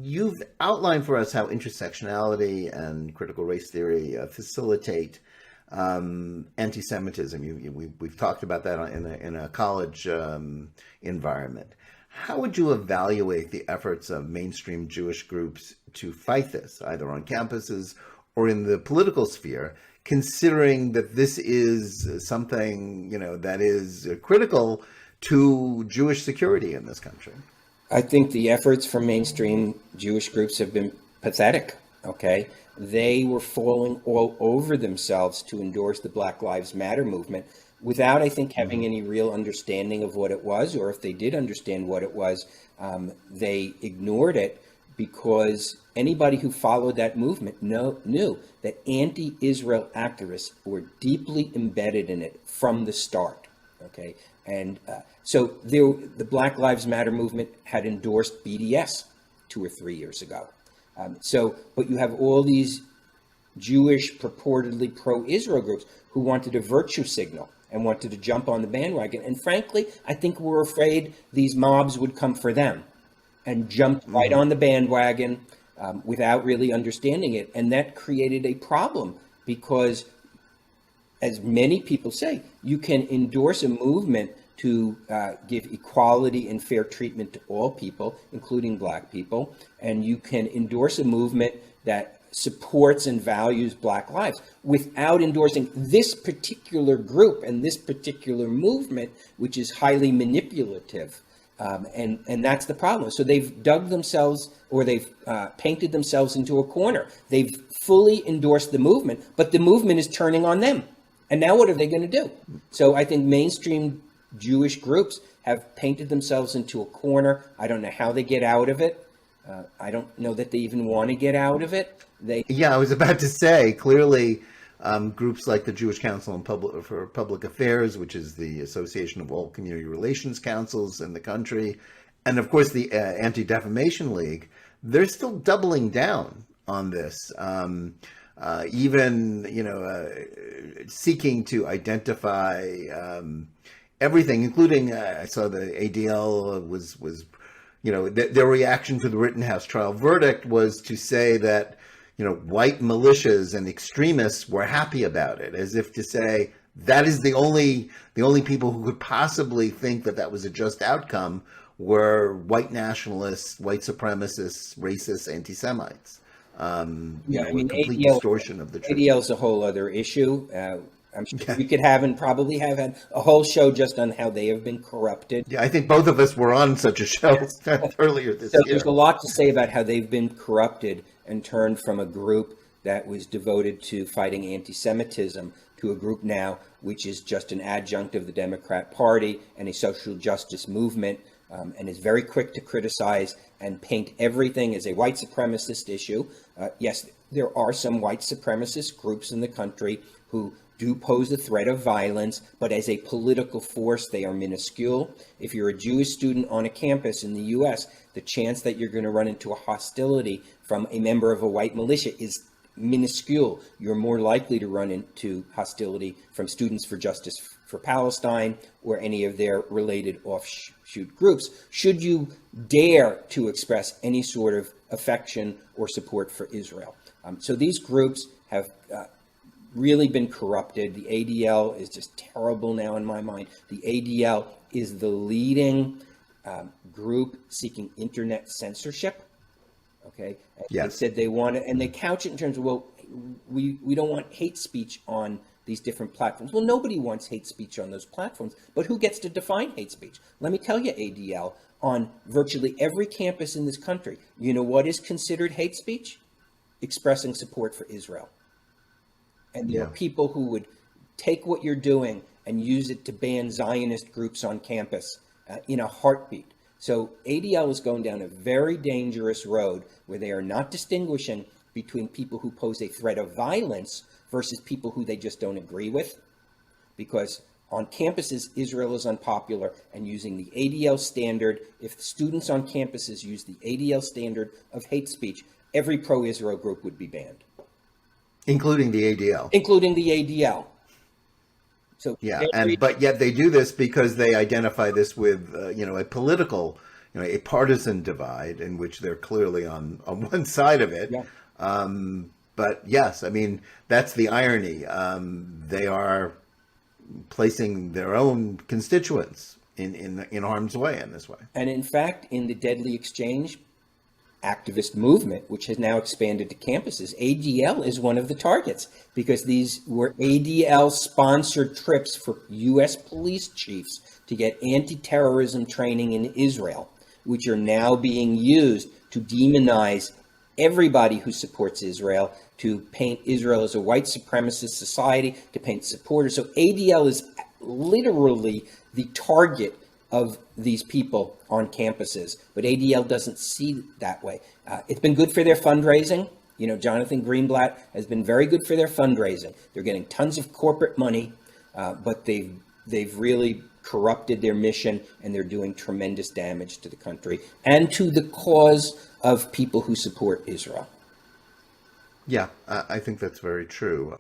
you've outlined for us how intersectionality and critical race theory facilitate anti-Semitism. We've talked about that in a college environment. How would you evaluate the efforts of mainstream Jewish groups to fight this, either on campuses or in the political sphere, considering that this is something, that is critical to Jewish security in this country? I think the efforts from mainstream Jewish groups have been pathetic, okay? They were falling all over themselves to endorse the Black Lives Matter movement without, I think, having any real understanding of what it was, or if they did understand what it was, they ignored it, because anybody who followed that movement knew that anti-Israel activists were deeply embedded in it from the start, okay? And so the Black Lives Matter movement had endorsed BDS 2 or 3 years ago. But you have all these Jewish, purportedly pro-Israel groups who wanted a virtue signal and wanted to jump on the bandwagon. And frankly, I think we're afraid these mobs would come for them, and jumped right on the bandwagon without really understanding it. And that created a problem because, as many people say, you can endorse a movement to give equality and fair treatment to all people, including Black people, and you can endorse a movement that supports and values Black lives without endorsing this particular group and this particular movement, which is highly manipulative. And that's the problem. So they've dug themselves, or they've painted themselves into a corner. They've fully endorsed the movement, but the movement is turning on them. And now what are they going to do? So I think mainstream Jewish groups have painted themselves into a corner. I don't know how they get out of it. I don't know that they even want to get out of it. I was about to say, clearly, groups like the Jewish Council for Public Affairs, which is the association of all community relations councils in the country, and of course the Anti-Defamation League, they're still doubling down on this. Seeking to identify everything, including I saw the ADL was their reaction to the Rittenhouse trial verdict was to say that white militias and extremists were happy about it, as if to say that is the only people who could possibly think that was a just outcome were white nationalists, white supremacists, racists, anti-Semites. Complete distortion of the truth. ADL is a whole other issue. I'm sure we could have and probably have had a whole show just on how they have been corrupted. Yeah, I think both of us were on such a show earlier this year. So there's a lot to say about how they've been corrupted and turned from a group that was devoted to fighting anti-Semitism to a group now which is just an adjunct of the Democrat Party and a social justice movement, and is very quick to criticize and paint everything as a white supremacist issue. Yes, there are some white supremacist groups in the country who do pose a threat of violence, but as a political force, they are minuscule. If you're a Jewish student on a campus in the U.S., the chance that you're going to run into a hostility from a member of a white militia is minuscule. You're more likely to run into hostility from Students for Justice for Palestine or any of their related offshoot groups, should you dare to express any sort of affection or support for Israel. So these groups have really been corrupted. The ADL is just terrible now in my mind. The ADL is the leading group seeking internet censorship. Okay. Yes. They said they want it, and they couch it in terms of, well, we don't want hate speech on these different platforms. Well, nobody wants hate speech on those platforms, but who gets to define hate speech? Let me tell you, ADL, on virtually every campus in this country, you know what is considered hate speech? Expressing support for Israel. And there are people who would take what you're doing and use it to ban Zionist groups on campus in a heartbeat. So ADL is going down a very dangerous road where they are not distinguishing between people who pose a threat of violence versus people who they just don't agree with. Because on campuses, Israel is unpopular, and using the ADL standard, if the students on campuses use the ADL standard of hate speech, every pro-Israel group would be banned. Including the ADL. Including the ADL. So but yet they do this because they identify this with a political a partisan divide in which they're clearly on one side of it. Yeah. But yes, I mean, that's the irony. They are placing their own constituents in harm's way in this way. And in fact, in the deadly exchange activist movement, which has now expanded to campuses, ADL is one of the targets, because these were ADL sponsored trips for U.S. police chiefs to get anti-terrorism training in Israel, which are now being used to demonize everybody who supports Israel, to paint Israel as a white supremacist society, to paint supporters. So ADL is literally the target of these people on campuses, but ADL doesn't see it that way. It's been good for their fundraising. Jonathan Greenblatt has been very good for their fundraising. They're getting tons of corporate money, but they've really corrupted their mission, and they're doing tremendous damage to the country and to the cause of people who support Israel. Yeah, I think that's very true.